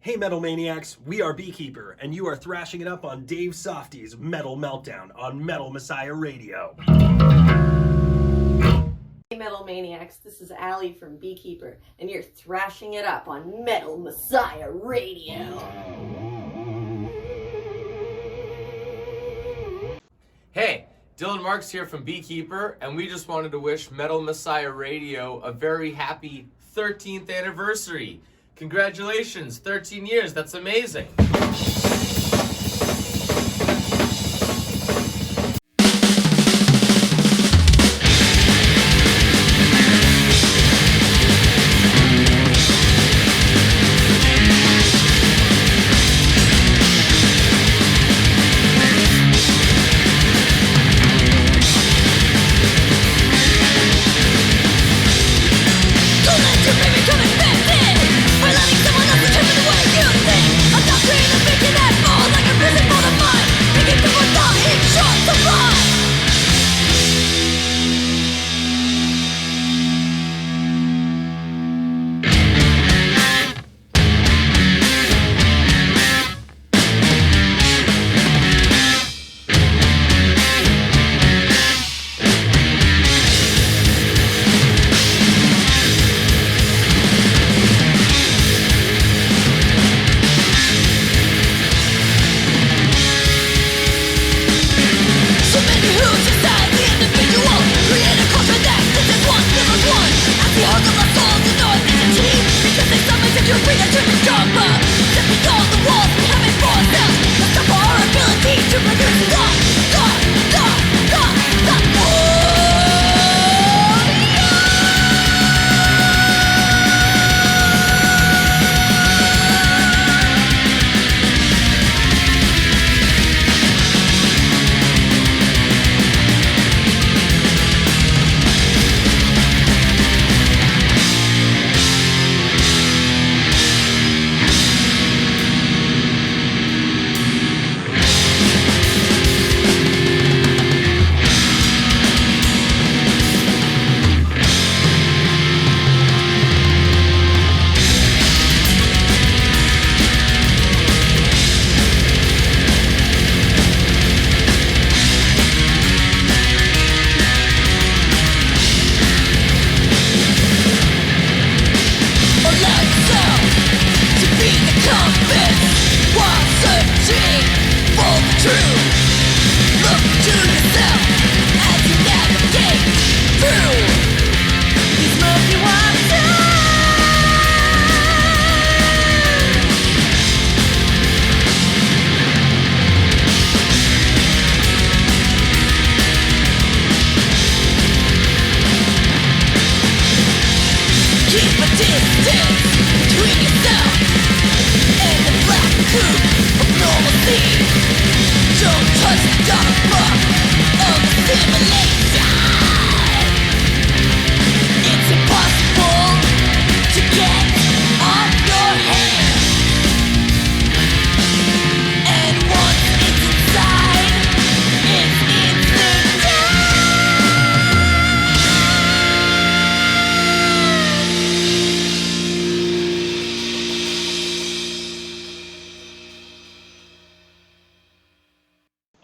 Hey Metal Maniacs, we are Beekeeper, and you are thrashing it up on Dave Softee's Metal Meltdown on Metal Messiah Radio. Hey Metal Maniacs, this is Ally from Beekeeper, and you're thrashing it up on Metal Messiah Radio. Hey, Dylan Marks here from Beekeeper, and we just wanted to wish Metal Messiah Radio a very happy 13th anniversary. Congratulations, 13 years, that's amazing.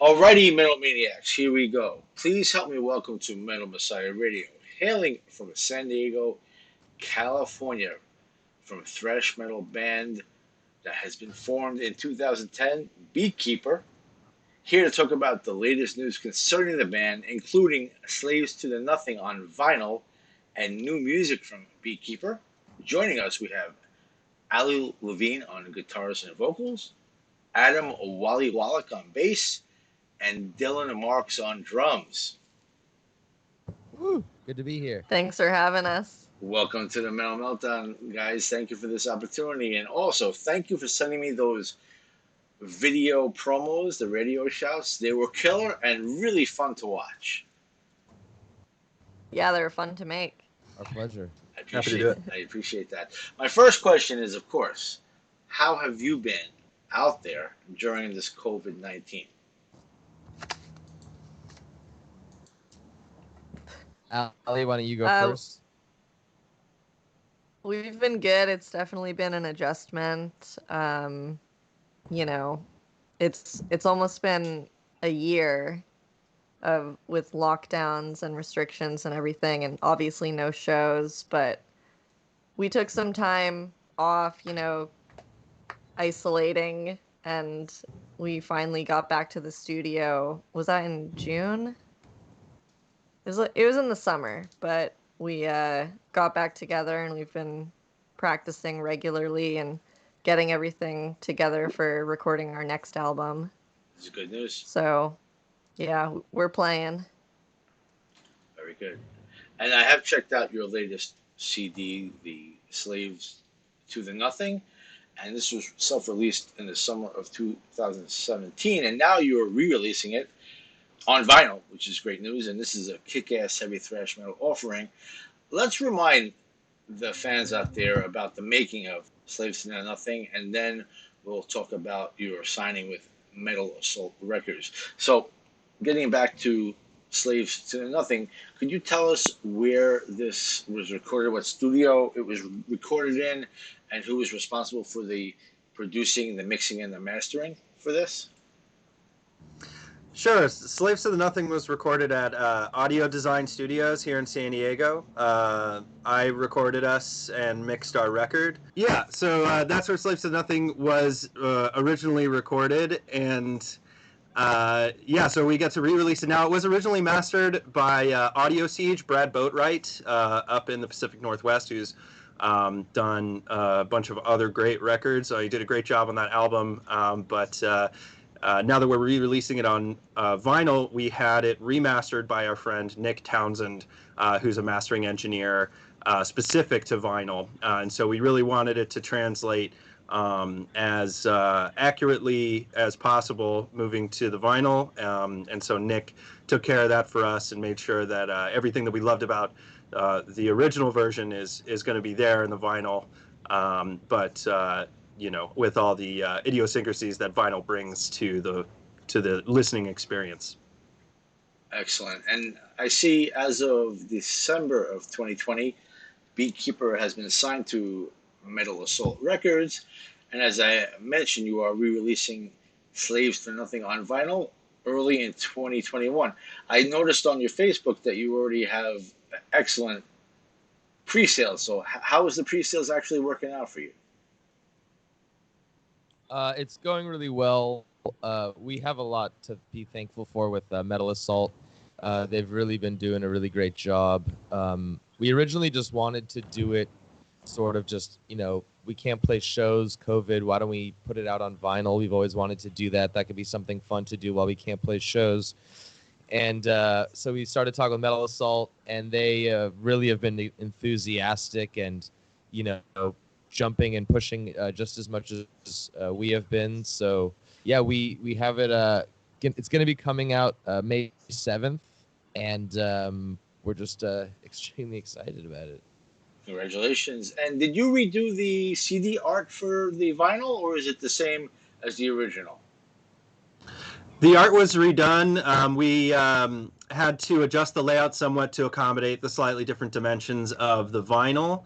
Alrighty, Metal Maniacs, here we go. Please help me welcome to Metal Messiah Radio, hailing from San Diego, California, from Thrash Metal band that has been formed in 2010, Beekeeper. Here to talk about the latest news concerning the band, including Slaves to the Nothing on vinyl and new music from Beekeeper. Joining us, we have Ally Levine on guitars and vocals, Adam Wally Wollach on bass, and Dylan Marks on drums. Woo, good to be here. Thanks for having us. Welcome to the Metal Meltdown, guys. Thank you for this opportunity. And also, thank you for sending me those video promos, the radio shouts. They were killer and really fun to watch. Yeah, they were fun to make. Our pleasure. I appreciate that. My first question is, of course, how have you been out there during this COVID-19? Ally, why don't you go first? We've been good. It's definitely been an adjustment. You know, it's almost been a year of with lockdowns and restrictions and everything, and obviously no shows, but we took some time off, isolating, and we finally got back to the studio. Was that in June? It was in the summer, but we got back together and we've been practicing regularly and getting everything together for recording our next album. This is good news. So, yeah, we're playing. Very good. And I have checked out your latest CD, The Slaves to the Nothing, and this was self-released in the summer of 2017, and now you're re-releasing it on vinyl, which is great news, and this is a kick-ass heavy thrash metal offering. Let's remind the fans out there about the making of Slaves to Nothing, and then we'll talk about your signing with Metal Assault Records. So, getting back to Slaves to Nothing, could you tell us where this was recorded, what studio it was recorded in, and who was responsible for the producing, the mixing, and the mastering for this? Sure. Slaves to the Nothing was recorded at Audio Design Studios here in San Diego. I recorded us and mixed our record. Yeah, so that's where Slaves to Nothing was originally recorded, and so we get to re-release it now. It was originally mastered by Audio Siege, Brad Boatwright, up in the Pacific Northwest, who's done a bunch of other great records. He did a great job on that album, but now that we're re-releasing it on vinyl, we had it remastered by our friend Nick Townsend, who's a mastering engineer specific to vinyl. And so we really wanted it to translate as accurately as possible moving to the vinyl. And so Nick took care of that for us and made sure that everything that we loved about the original version is going to be there in the vinyl. With all the idiosyncrasies that vinyl brings to the listening experience. Excellent. And I see as of December of 2020, Beekeeper has been signed to Metal Assault Records. And as I mentioned, you are re-releasing Slaves to Nothing on vinyl early in 2021. I noticed on your Facebook that you already have excellent pre-sales. So how is the pre-sales actually working out for you? It's going really well. We have a lot to be thankful for with Metal Assault. They've really been doing a really great job. We originally just wanted to do it sort of just, we can't play shows, COVID, why don't we put it out on vinyl? We've always wanted to do that. That could be something fun to do while we can't play shows. And so we started talking with Metal Assault, and they really have been enthusiastic and, jumping and pushing just as much as we have been. So yeah, we have it. It's going to be coming out May 7th, and we're just extremely excited about it. Congratulations. And did you redo the CD art for the vinyl, or is it the same as the original? The art was redone. We had to adjust the layout somewhat to accommodate the slightly different dimensions of the vinyl.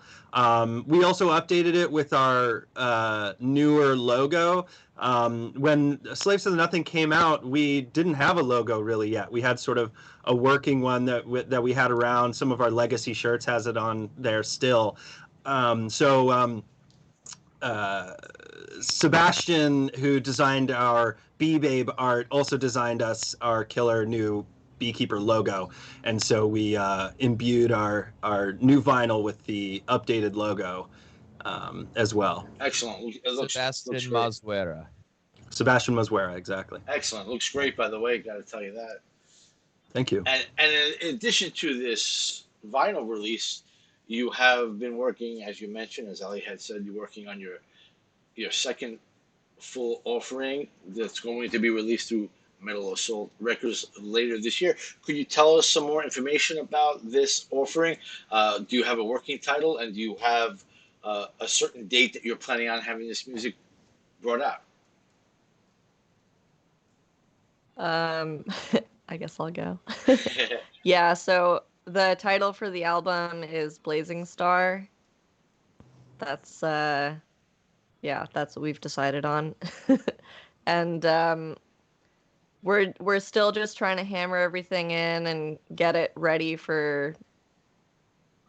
We also updated it with our newer logo. When Slaves to the Nothing came out, we didn't have a logo really yet. We had sort of a working one that we had around. Some of our legacy shirts has it on there still. Sebastian, who designed our Bee Babe art, also designed us our killer new Beekeeper logo, and so we imbued our new vinyl with the updated logo as well. Excellent. Sebastian Maswera. Sebastian Maswera, exactly. Excellent. Looks great, by the way. Got to tell you that. Thank you. And in addition to this vinyl release, you have been working, as you mentioned, as Ali had said, you're working on your second full offering that's going to be released through Metal Assault Records later this year. Could you tell us some more information about this offering? Do you have a working title, and do you have a certain date that you're planning on having this music brought out? I guess I'll go. Yeah, so the title for the album is Blazing Star. That's yeah, that's what we've decided on. And we're still just trying to hammer everything in and get it ready for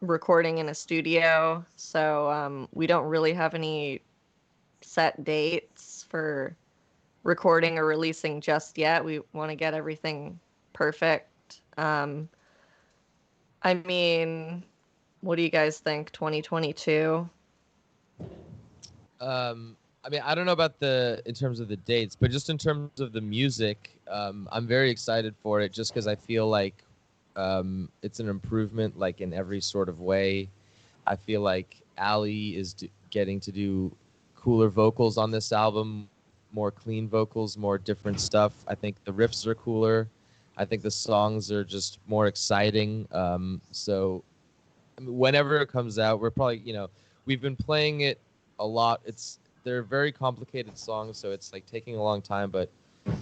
recording in a studio. So we don't really have any set dates for recording or releasing just yet. We want to get everything perfect. I mean, what do you guys think? 2022? I mean, I don't know about in terms of the dates, but just in terms of the music, I'm very excited for it just because I feel like it's an improvement, like in every sort of way. I feel like Ally is getting to do cooler vocals on this album, more clean vocals, more different stuff. I think the riffs are cooler. I think the songs are just more exciting. So I mean, whenever it comes out, we're probably, we've been playing it a lot. They're very complicated songs, so it's like taking a long time, but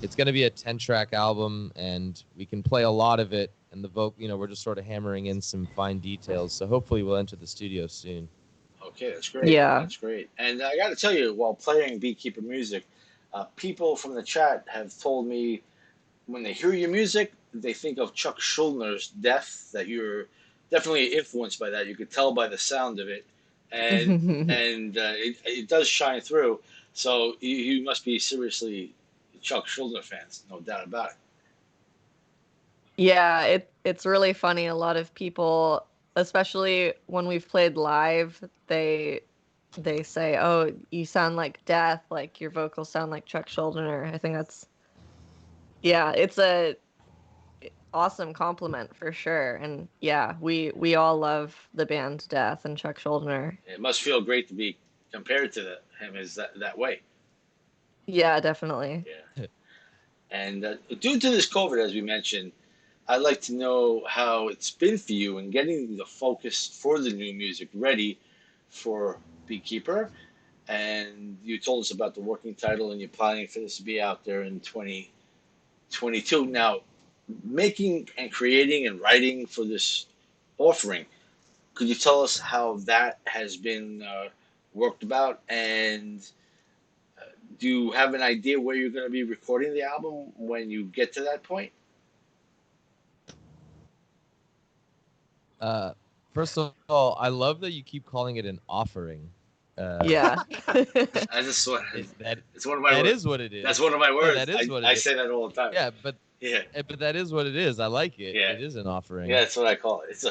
it's going to be a 10-track album, and we can play a lot of it. And the vocal, we're just sort of hammering in some fine details. So hopefully we'll enter the studio soon. Okay, that's great. Yeah. That's great. And I got to tell you, while playing Beekeeper music, people from the chat have told me when they hear your music, they think of Chuck Schuldner's Death, that you're definitely influenced by that. You could tell by the sound of it. And it does shine through. So you must be seriously Chuck Schuldner fans, no doubt about it. Yeah, it's really funny. A lot of people, especially when we've played live, they say, "Oh, you sound like Death, like your vocals sound like Chuck Schuldiner." I think it's a awesome compliment for sure. And yeah, we all love the band Death and Chuck Schuldiner. It must feel great to be compared to him as that way. Yeah, definitely. Yeah. And due to this COVID, as we mentioned, I'd like to know how it's been for you in getting the focus for the new music ready for Beekeeper. And you told us about the working title, and you're planning for this to be out there in 2022. Now, making and creating and writing for this offering, could you tell us how that has been worked about? And do you have an idea where you're going to be recording the album when you get to that point? First of all, I love that you keep calling it an offering. Yeah. I just want it's one of my that words. Is what it is. That's one of my words. That is what it I is. say that all the time. Yeah, but that is what it is. I like it. Yeah. It is an offering. Yeah, that's what I call it.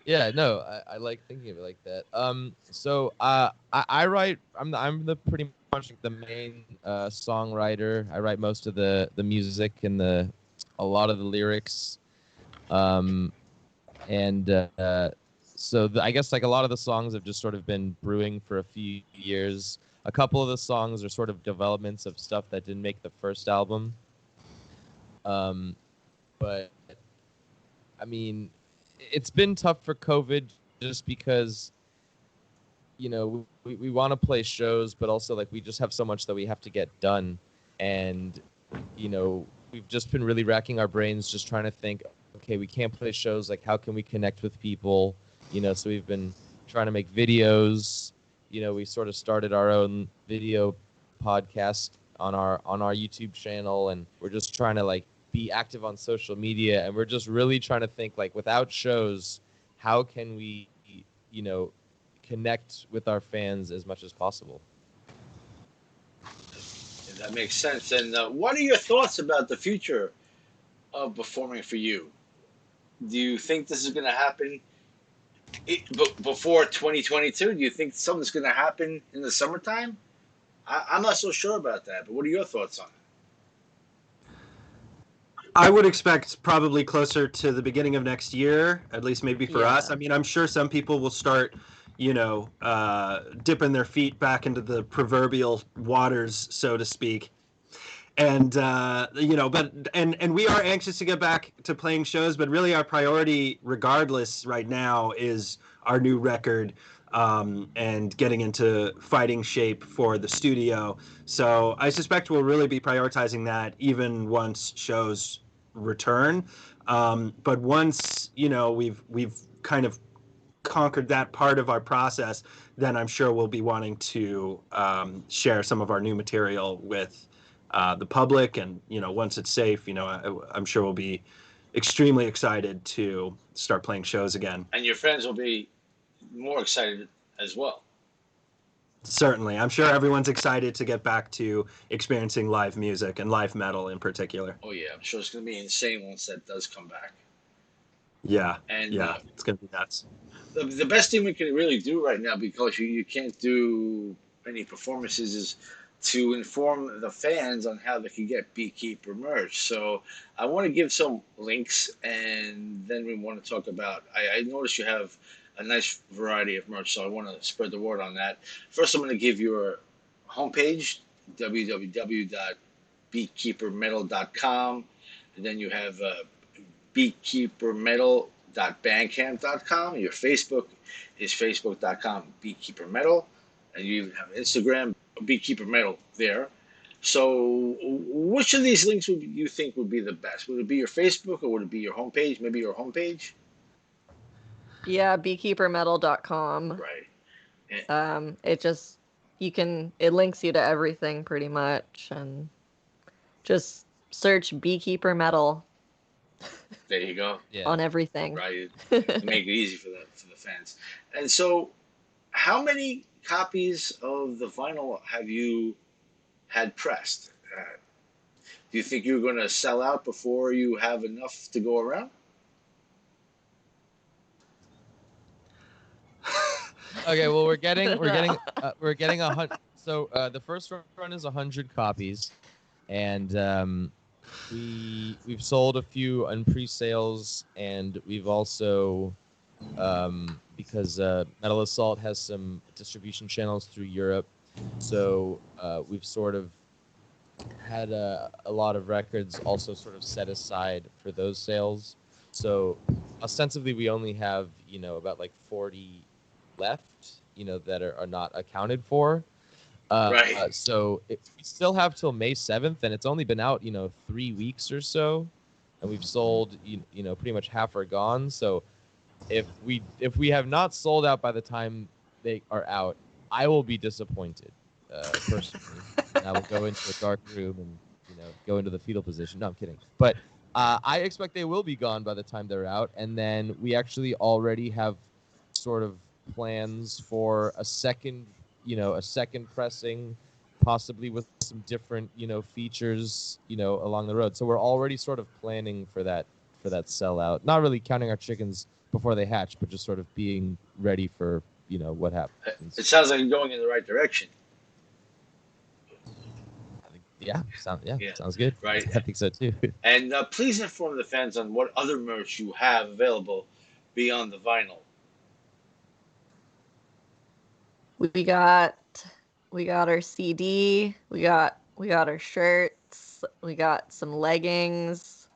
Yeah, no, I like thinking of it like that. So I write. I'm the pretty much the main songwriter. I write most of the music and a lot of the lyrics. So I guess like a lot of the songs have just sort of been brewing for a few years. A couple of the songs are sort of developments of stuff that didn't make the first album. But I mean, it's been tough for COVID just because, we want to play shows, but also like we just have so much that we have to get done. And, we've just been really racking our brains just trying to think, okay, we can't play shows. Like, how can we connect with people? So we've been trying to make videos. We sort of started our own video podcast on our YouTube channel, and we're just trying to like be active on social media, and we're just really trying to think like without shows, how can we, connect with our fans as much as possible. That makes sense. And what are your thoughts about the future of performing for you? Do you think this is going to happen before 2022? Do you think something's going to happen in the summertime? I'm not so sure about that, but what are your thoughts on it? I would expect probably closer to the beginning of next year, at least maybe for us. I mean, I'm sure some people will start, dipping their feet back into the proverbial waters, so to speak. And, and we are anxious to get back to playing shows, but really our priority, regardless right now, is our new record and getting into fighting shape for the studio. So I suspect we'll really be prioritizing that even once shows return. But once, we've kind of conquered that part of our process, then I'm sure we'll be wanting to share some of our new material with the public. And, once it's safe, I'm sure we'll be extremely excited to start playing shows again. And your friends will be more excited as well. Certainly. I'm sure everyone's excited to get back to experiencing live music and live metal in particular. Oh, yeah. I'm sure it's going to be insane once that does come back. Yeah. And yeah. It's going to be nuts. The best thing we can really do right now, because you can't do any performances, is to inform the fans on how they can get Beekeeper merch. So I want to give some links, and then we want to talk about, I noticed you have a nice variety of merch, so I want to spread the word on that. First, I'm going to give your homepage, www.beekeepermetal.com, and then you have beekeepermetal.bandcamp.com. Your Facebook is facebook.com/beekeepermetal, and you even have Instagram, Beekeeper Metal there. So which of these links would you think would be the best? Would it be your Facebook, or would it be your homepage? Maybe your homepage? Yeah, beekeepermetal.com. Right. It links you to everything pretty much, and just search Beekeeper Metal. There you go. Yeah. On everything. Right. Make it easy for the fans. And so, how many copies of the vinyl have you had pressed? Do you think you're going to sell out before you have enough to go around? Okay, well we're getting 100. So the first run is 100 copies, and we've sold a few on pre-sales, and we've also because Metal Assault has some distribution channels through Europe, so we've sort of had a lot of records also sort of set aside for those sales. So ostensibly we only have about like 40 left that are not accounted for. Right. So we still have till May 7th, and it's only been out 3 weeks or so, and we've sold pretty much half are gone. So if we have not sold out by the time they are out, I will be disappointed personally. And I will go into a dark room and go into the fetal position. No, I'm kidding. But I expect they will be gone by the time they're out, and then we actually already have sort of plans for a second pressing, possibly with some different features along the road. So we're already sort of planning for that sellout. Not really counting our chickens before they hatch, but just sort of being ready for what happens. It sounds like you're going in the right direction. Sounds good. Right. I think so too. And please inform the fans on what other merch you have available beyond the vinyl. We got our CD, we got our shirts, we got some leggings.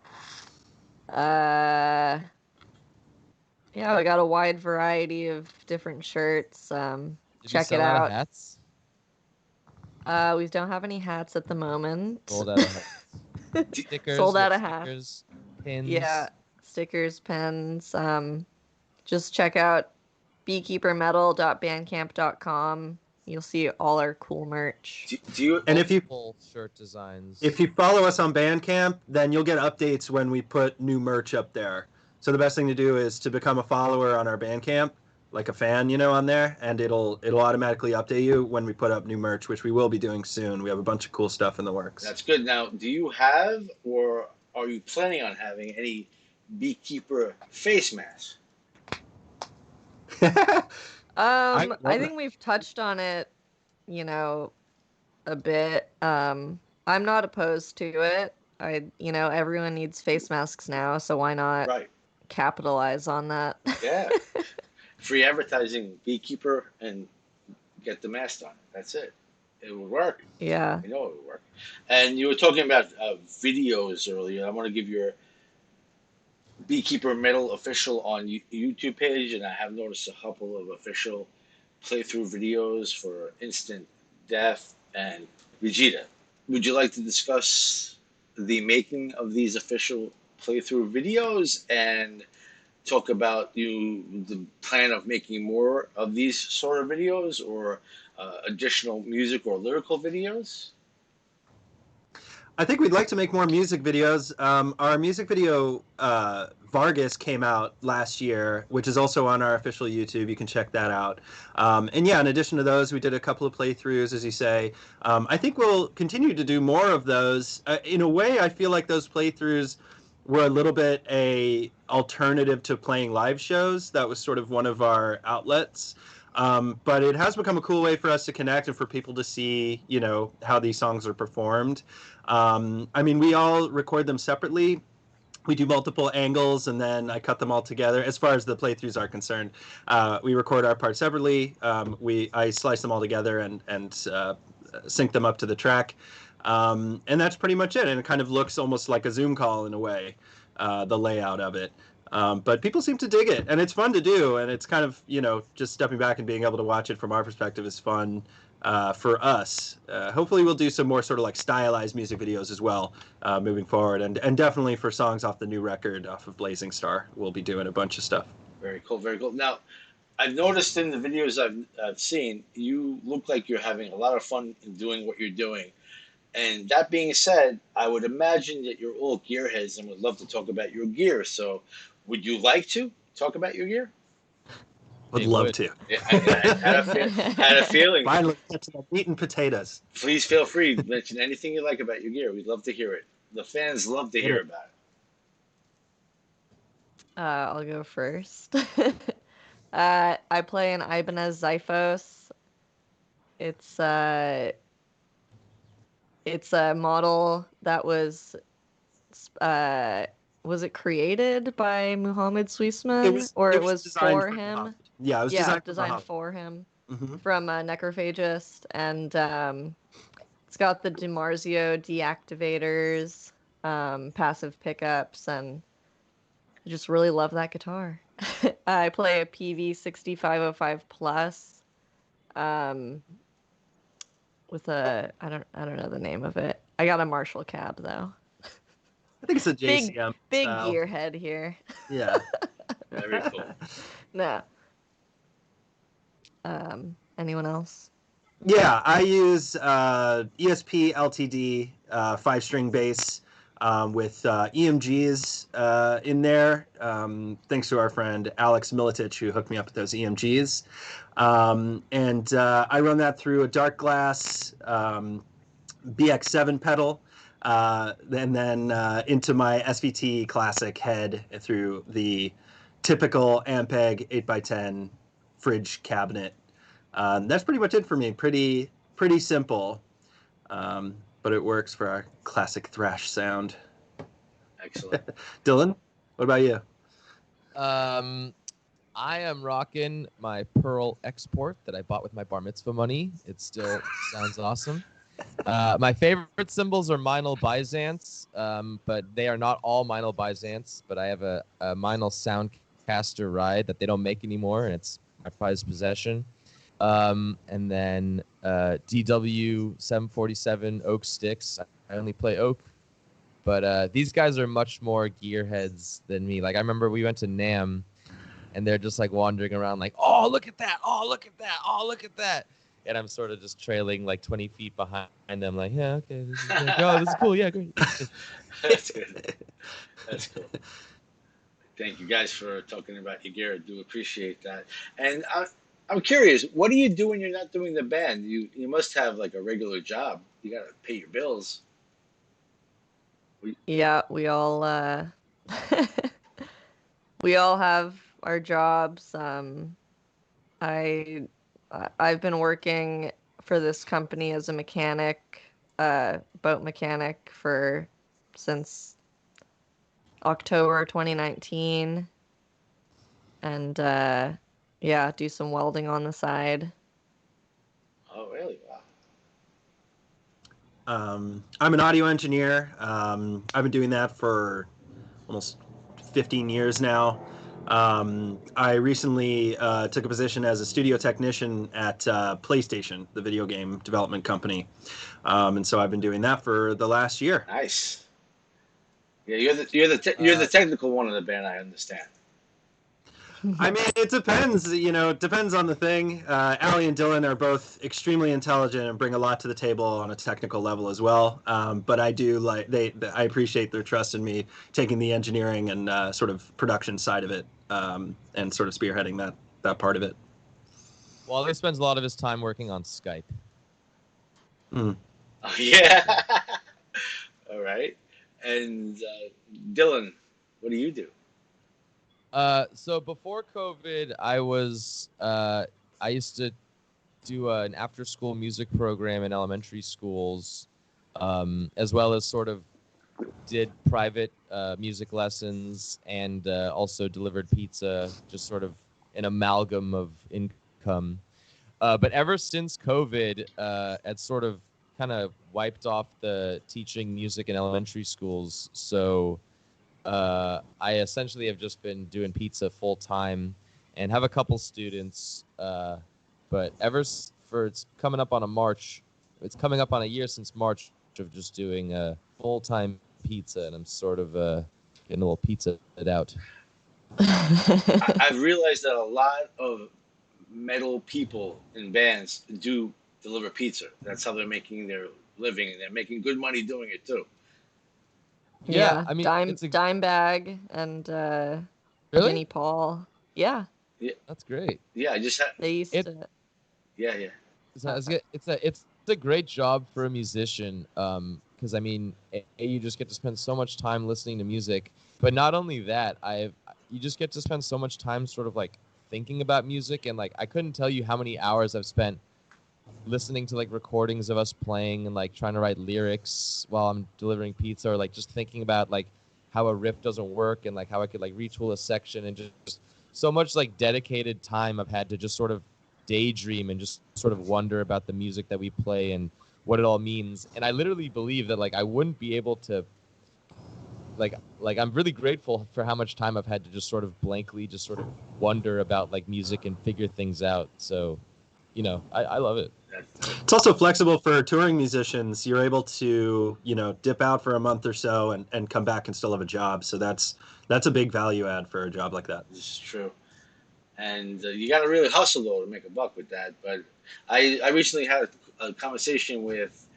We got a wide variety of different shirts. Check it out. Hats? We don't have any hats at the moment. Sold out of hats. Stickers. Sold out of hats. Stickers, pins. Yeah, stickers, pins. Just check out beekeepermetal.bandcamp.com. You'll see all our cool merch. If you full shirt designs. If you follow us on Bandcamp, then you'll get updates when we put new merch up there. So the best thing to do is to become a follower on our Bandcamp, like a fan, on there, and it'll automatically update you when we put up new merch, which we will be doing soon. We have a bunch of cool stuff in the works. That's good. Now, do you have, or are you planning on having, any Beekeeper face masks? I think we've touched on it, a bit. I'm not opposed to it. Everyone needs face masks now, so why not capitalize on that? Yeah. Free advertising, Beekeeper, and get the mask on. That's it. It will work. Yeah. I know it will work. And you were talking about videos earlier. I want to give your Beekeeper Metal official on YouTube page, and I have noticed a couple of official playthrough videos for Instant Death and Vegeta. Would you like to discuss the making of these official playthrough videos and talk about the plan of making more of these sort of videos, or additional music or lyrical videos? I think we'd like to make more music videos. Our music video, Vargas, came out last year, which is also on our official YouTube. You can check that out. And yeah, in addition to those, we did a couple of playthroughs, as you say. I think we'll continue to do more of those. In a way, I feel like those playthroughs were a little bit a alternative to playing live shows. That was sort of one of our outlets. But it has become a cool way for us to connect and for people to see, how these songs are performed. I mean, we all record them separately. We do multiple angles, and then I cut them all together. As far as the playthroughs are concerned, we record our parts separately. I slice them all together and sync them up to the track. And that's pretty much it. And it kind of looks almost like a Zoom call in a way, the layout of it. But people seem to dig it, and it's fun to do. And it's kind of, just stepping back and being able to watch it from our perspective is fun for us. Hopefully we'll do some more sort of like stylized music videos as well moving forward. And definitely for songs off the new record, off of Blazing Star, we'll be doing a bunch of stuff. Very cool, very cool. Now, I've noticed in the videos I've seen, you look like you're having a lot of fun in doing what you're doing. And that being said, I would imagine that you're all gearheads and would love to talk about your gear. So would you like to talk about your gear? Would love to. Yeah, I had a feeling. Finally, get to the meat and potatoes. Please feel free to mention anything you like about your gear. We'd love to hear it. The fans love to hear about it. I'll go first. I play an Ibanez Xiphos. It's a model that was it created by Muhammad Swiesman, it was for him? Yeah, it was designed for him mm-hmm. from Necrophagist, and it's got the DiMarzio deactivators, passive pickups, and I just really love that guitar. I play a PV 6505 Plus, with a I don't know the name of it. I got a Marshall cab though. I think it's a JCM. Big gearhead here. Yeah. Very cool. No. Anyone else? Yeah, I use ESP LTD 5-string bass with EMGs in there. Thanks to our friend Alex Militich, who hooked me up with those EMGs. And I run that through a dark glass BX7 pedal. And then into my SVT Classic head through the typical Ampeg 8x10 fridge cabinet. That's pretty much it for me. Pretty simple, but it works for our classic thrash sound. Excellent. Dylan, what about you? I am rocking my Pearl Export that I bought with my bar mitzvah money. It still sounds awesome. My favorite cymbals are Meinl Byzance, but they are not all Meinl Byzance. But I have a Meinl Soundcaster ride that they don't make anymore, and it's my prized possession. And then DW 747 Oak sticks. I only play Oak, but these guys are much more gearheads than me. Like I remember we went to NAMM, and they're just like wandering around, like, "Oh, look at that! Oh, look at that! Oh, look at that!" And I'm sort of just trailing like 20 feet behind them, like, yeah, okay, this is like, oh, this is cool, yeah, great. That's good. That's cool. Thank you guys for talking about your gear. I do appreciate that. And I'm curious, what do you do when you're not doing the band? You must have like a regular job. You got to pay your bills. Yeah, we all we all have our jobs. I've been working for this company as a mechanic, boat mechanic since October 2019. And yeah, do some welding on the side. Oh, really? Wow. I'm an audio engineer. I've been doing that for almost 15 years now. I recently took a position as a studio technician at PlayStation, the video game development company, and so I've been doing that for the last year. Nice. Yeah, you're the technical one of the band, I understand. I mean, it depends. It depends on the thing. Ally and Dylan are both extremely intelligent and bring a lot to the table on a technical level as well. But I do I appreciate their trust in me taking the engineering and sort of production side of it, and sort of spearheading that part of it. Wally spends a lot of his time working on Skype. Mm. Oh, yeah. All right. And Dylan, what do you do? So before COVID, I used to do an after-school music program in elementary schools, as well as sort of did private music lessons and also delivered pizza, just sort of an amalgam of income. But ever since COVID, it's sort of kind of wiped off the teaching music in elementary schools. So I essentially have just been doing pizza full time and have a couple students. But it's coming up on it's coming up on a year since March of just doing full time pizza, and I'm sort of getting a little pizza out. I've realized that a lot of metal people in bands do deliver pizza. That's how they're making their living, and they're making good money doing it too. Yeah, I mean, Dime Bag and really? Vinnie Paul. Yeah, Yeah, That's great. yeah. I just had, they used It- to. yeah, yeah. It's a great job for a musician, because I mean, you just get to spend so much time listening to music, but not only that, you just get to spend so much time sort of like thinking about music, and like I couldn't tell you how many hours I've spent listening to like recordings of us playing and like trying to write lyrics while I'm delivering pizza, or like just thinking about like how a riff doesn't work and like how I could like retool a section, and just so much like dedicated time I've had to just sort of daydream and just sort of wonder about the music that we play and what it all means. And I literally believe that like I wouldn't be able to like I'm really grateful for how much time I've had to just sort of blankly just sort of wonder about like music and figure things out. So, I love it. It's also flexible for touring musicians. You're able to, dip out for a month or so and come back and still have a job. So that's a big value add for a job like that. This is true. And you got to really hustle though to make a buck with that. But I recently had a conversation with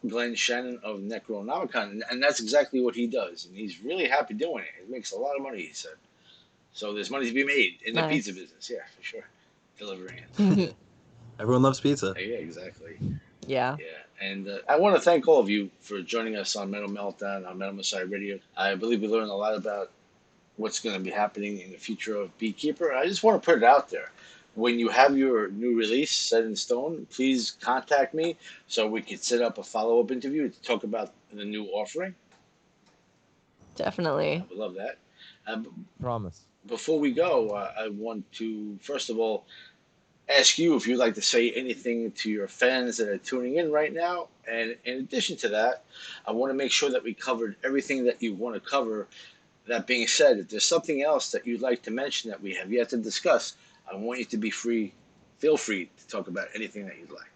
Glenn Shannon of Necronomicon, and that's exactly what he does, and he's really happy doing it. He makes a lot of money, he said. So there's money to be made in the pizza business, yeah, for sure. Delivering it. Everyone loves pizza. Yeah, exactly. Yeah. Yeah, and I want to thank all of you for joining us on Metal Meltdown on Metal Messiah Radio. I believe we learned a lot about what's going to be happening in the future of Beekeeper. I just want to put it out there. When you have your new release set in stone, please contact me so we can set up a follow-up interview to talk about the new offering. Definitely. I would love that. Promise. Before we go, I want to, first of all, ask you if you'd like to say anything to your fans that are tuning in right now. And in addition to that, I want to make sure that we covered everything that you want to cover. That being said, if there's something else that you'd like to mention that we have yet to discuss, I want you to be free. Feel free to talk about anything that you'd like.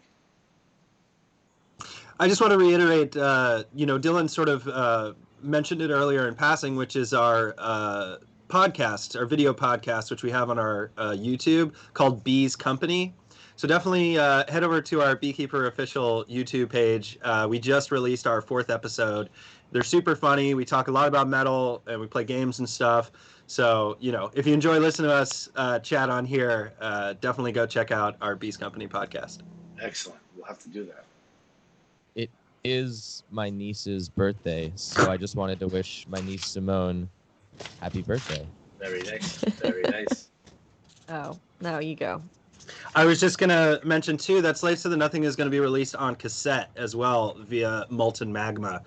I just want to reiterate, Dylan sort of mentioned it earlier in passing, which is our podcast, our video podcast, which we have on our YouTube called Bee's Company. So definitely head over to our Beekeeper official YouTube page. We just released our 4th episode. They're super funny. We talk a lot about metal and we play games and stuff. So, if you enjoy listening to us chat on here, definitely go check out our Bee's Company podcast. Excellent. We'll have to do that. It is my niece's birthday, so I just wanted to wish my niece Simone happy birthday. Very nice. Very nice. Oh, now you go. I was just going to mention, too, that Slaves to the Nothing is going to be released on cassette as well via Molten Magma.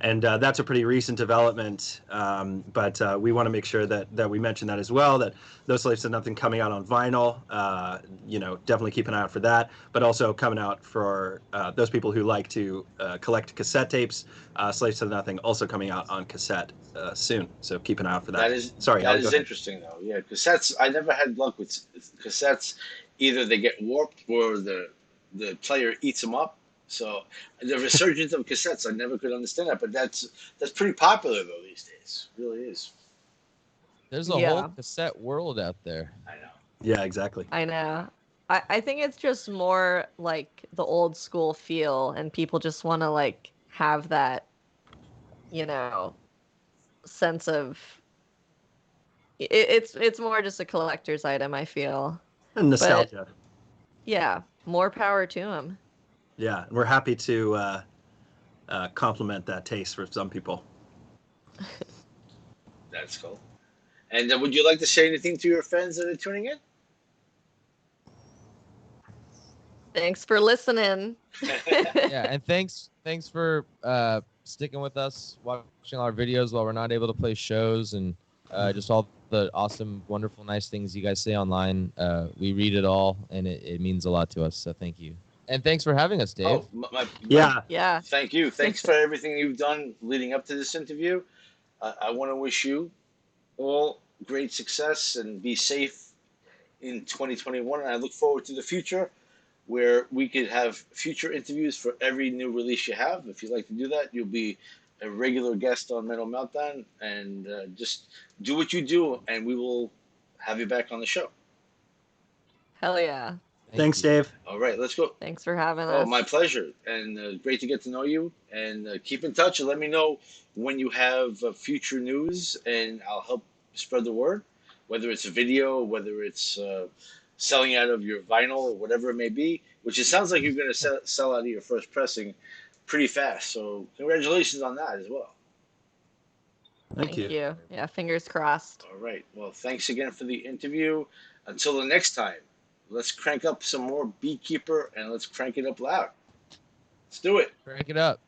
And that's a pretty recent development, but we want to make sure that we mention that as well, that those Slaves to Nothing coming out on vinyl, definitely keep an eye out for that, but also coming out for those people who like to collect cassette tapes. Slaves to Nothing also coming out on cassette soon, so keep an eye out for that. That is interesting, though. Yeah, cassettes, I never had luck with cassettes. Either they get warped or the player eats them up. So the resurgence of cassettes, I never could understand that, but that's pretty popular though these days. It really is. There's a whole Yeah. cassette world out there. I know. Yeah, exactly. I know. I think it's just more like the old school feel, and people just want to like have that, you know, sense of it's more just a collector's item, I feel. And But nostalgia. yeah, more power to them. Yeah, we're happy to complement that taste for some people. That's cool. And would you like to say anything to your friends that are tuning in? Thanks for listening. Yeah, and thanks for sticking with us, watching our videos while we're not able to play shows, and just all the awesome, wonderful, nice things you guys say online. We read it all, and it means a lot to us. So thank you, and thanks for having us, Dave. Oh, Yeah. Yeah. Thank you. Thanks for everything you've done leading up to this interview. I want to wish you all great success and be safe in 2021. And I look forward to the future where we could have future interviews for every new release you have. If you'd like to do that, you'll be a regular guest on Metal Meltdown, and just do what you do, and we will have you back on the show. Hell yeah. Thanks, you. Dave. All right, let's go. Thanks for having Oh, us. my pleasure, and great to get to know you. And keep in touch, and let me know when you have future news, and I'll help spread the word. Whether it's a video, whether it's selling out of your vinyl, or whatever it may be. Which it sounds like you're going to sell out of your first pressing pretty fast. So congratulations on that as well. Thank you. Yeah, fingers crossed. All right. Well, thanks again for the interview. Until the next time, let's crank up some more Beekeeper, and let's crank it up loud. Let's do it. Crank it up.